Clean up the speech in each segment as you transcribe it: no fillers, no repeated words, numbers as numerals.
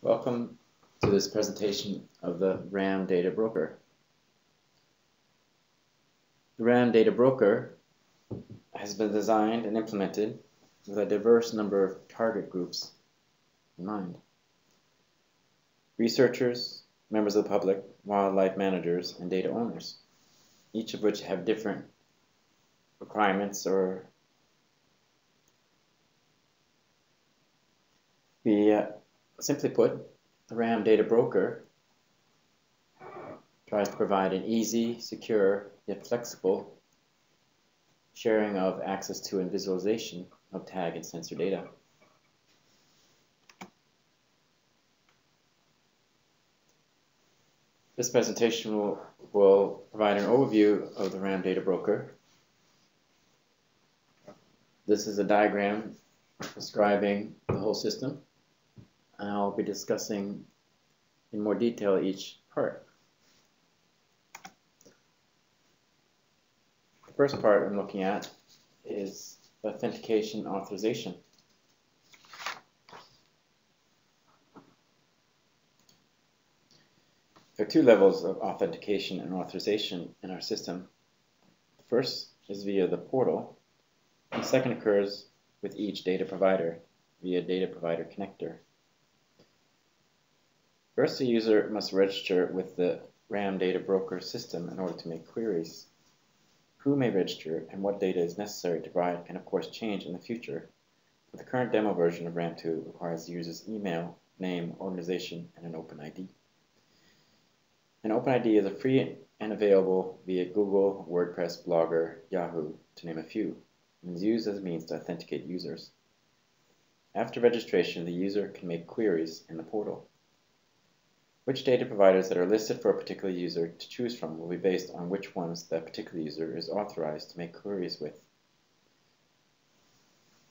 Welcome to this presentation of the WRAM Data Broker. The WRAM Data Broker has been designed and implemented with a diverse number of target groups in mind. Researchers, members of the public, wildlife managers, and data owners, each of which have different requirements or simply put, the WRAM Data Broker tries to provide an easy, secure, yet flexible sharing of access to and visualization of tag and sensor data. This presentation will provide an overview of the WRAM Data Broker. This is a diagram describing the whole system, and I'll be discussing in more detail each part. The first part I'm looking at is Authentication and Authorization. There are two levels of authentication and authorization in our system. The first is via the portal, and the second occurs with each data provider via data provider connector. First, the user must register with the WRAM Data Broker system in order to make queries. Who may register and what data is necessary to provide can of course change in the future, but the current demo version of WRAM 2 requires the user's email, name, organization, and an open ID. An open ID is free and available via Google, WordPress, Blogger, Yahoo, to name a few, and is used as a means to authenticate users. After registration, the user can make queries in the portal. Which data providers that are listed for a particular user to choose from will be based on which ones that particular user is authorized to make queries with.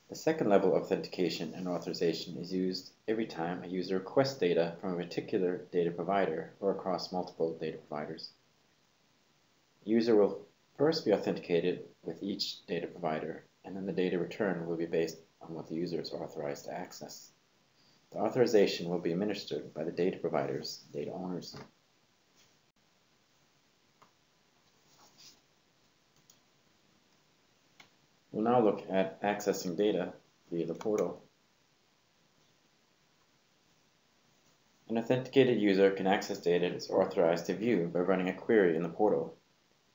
The second level of authentication and authorization is used every time a user requests data from a particular data provider or across multiple data providers. The user will first be authenticated with each data provider, and then the data returned will be based on what the user is authorized to access. The authorization will be administered by the data providers and data owners. We'll now look at accessing data via the portal. An authenticated user can access data it is authorized to view by running a query in the portal.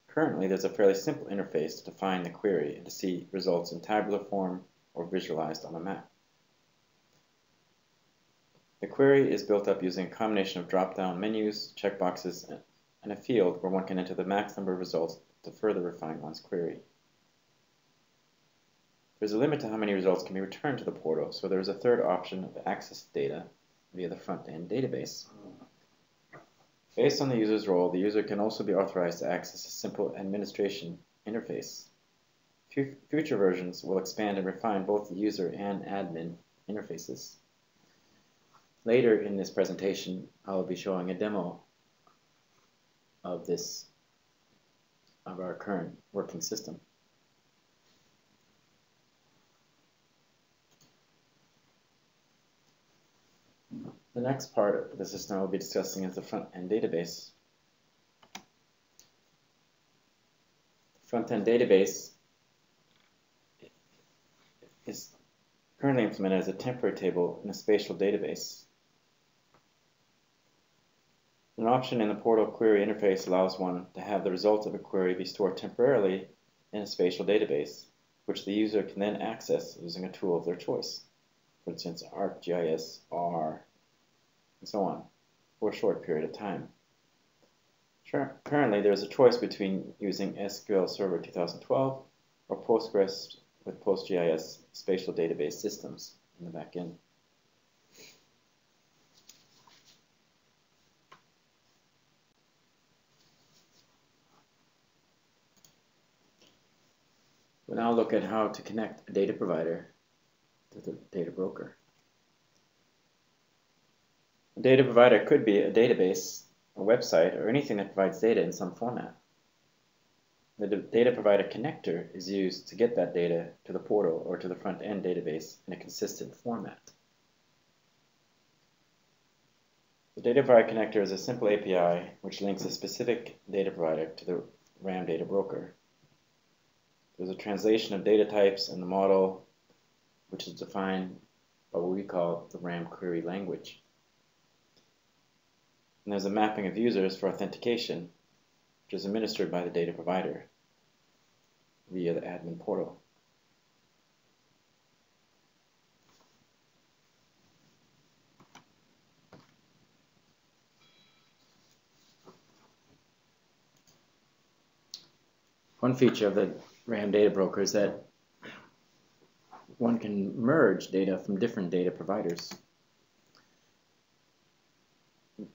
Currently, there's a fairly simple interface to define the query and to see results in tabular form or visualized on a map. The query is built up using a combination of drop-down menus, checkboxes, and a field where one can enter the max number of results to further refine one's query. There's a limit to how many results can be returned to the portal, so there is a third option of access data via the front-end database. Based on the user's role, the user can also be authorized to access a simple administration interface. Future versions will expand and refine both the user and admin interfaces. Later in this presentation, I will be showing a demo of our current working system. The next part of the system I will be discussing is the front-end database. The front-end database is currently implemented as a temporary table in a spatial database. An option in the portal query interface allows one to have the result of a query be stored temporarily in a spatial database, which the user can then access using a tool of their choice, for instance ArcGIS, R, and so on, for a short period of time. Currently, there is a choice between using SQL Server 2012 or Postgres with PostGIS spatial database systems in the back end. We'll now look at how to connect a data provider to the data broker. A data provider could be a database, a website, or anything that provides data in some format. The data provider connector is used to get that data to the portal or to the front-end database in a consistent format. The data provider connector is a simple API which links a specific data provider to the WRAM Data Broker. There's a translation of data types in the model, which is defined by what we call the WRAM query language. And there's a mapping of users for authentication, which is administered by the data provider via the admin portal. One feature of the WRAM Data Broker is that one can merge data from different data providers.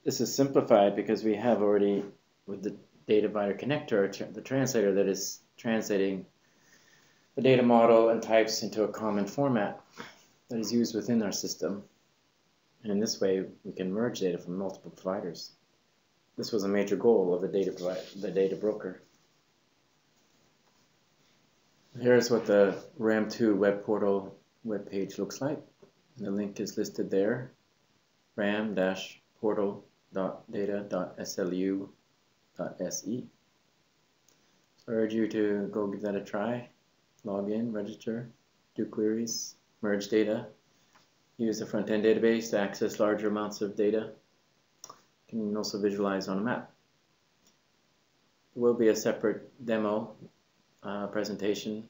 This is simplified because we have already, with the data provider connector, the translator that is translating the data model and types into a common format that is used within our system. And in this way, we can merge data from multiple providers. This was a major goal of the data broker. Here's what the RAM2 web portal web page looks like. The link is listed there, ram-portal.data.slu.se. So I urge you to go give that a try, log in, register, do queries, merge data, use the front-end database to access larger amounts of data. You can also visualize on a map. There will be a separate demo presentation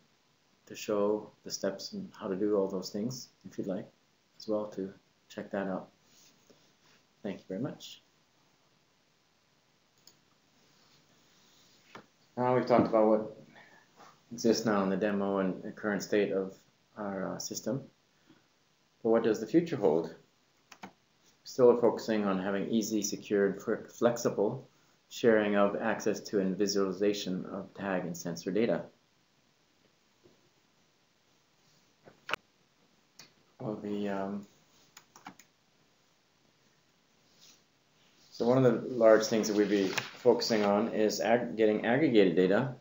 to show the steps and how to do all those things, if you'd like as well to check that out. Thank you very much. Now we've talked about what exists now in the demo and the current state of our system. But what does the future hold? Still focusing on having easy, secured, flexible sharing of access to and visualization of tag and sensor data. Well, so one of the large things that we'll be focusing on is getting aggregated data.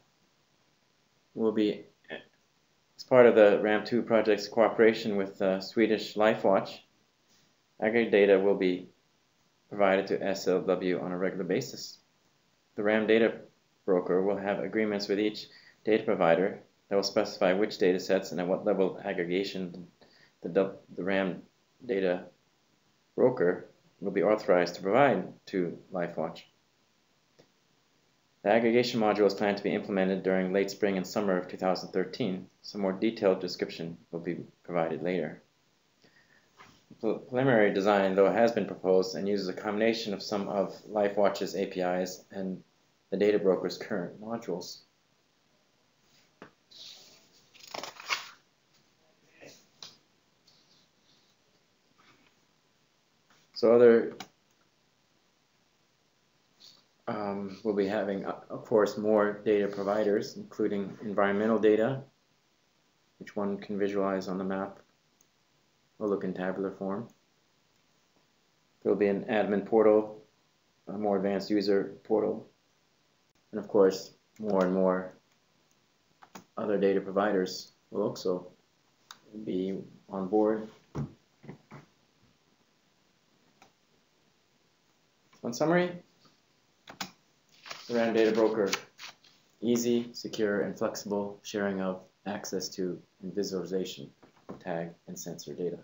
Will be as part of the RAM2 project's cooperation with Swedish LifeWatch. Aggregated data will be provided to SLW on a regular basis. The WRAM Data Broker will have agreements with each data provider that will specify which data sets and at what level of aggregation the WRAM Data Broker will be authorized to provide to LifeWatch. The aggregation module is planned to be implemented during late spring and summer of 2013. Some more detailed description will be provided later. The preliminary design, though, has been proposed and uses a combination of some of LifeWatch's APIs and the data broker's current modules. So other we'll be having, of course, more data providers, including environmental data, which one can visualize on the map or look in tabular form. There will be an admin portal, a more advanced user portal, and of course, more and more other data providers will also be on board. So in summary, the WRAM Data Broker, easy, secure, and flexible sharing of access to and visualization of tag and sensor data.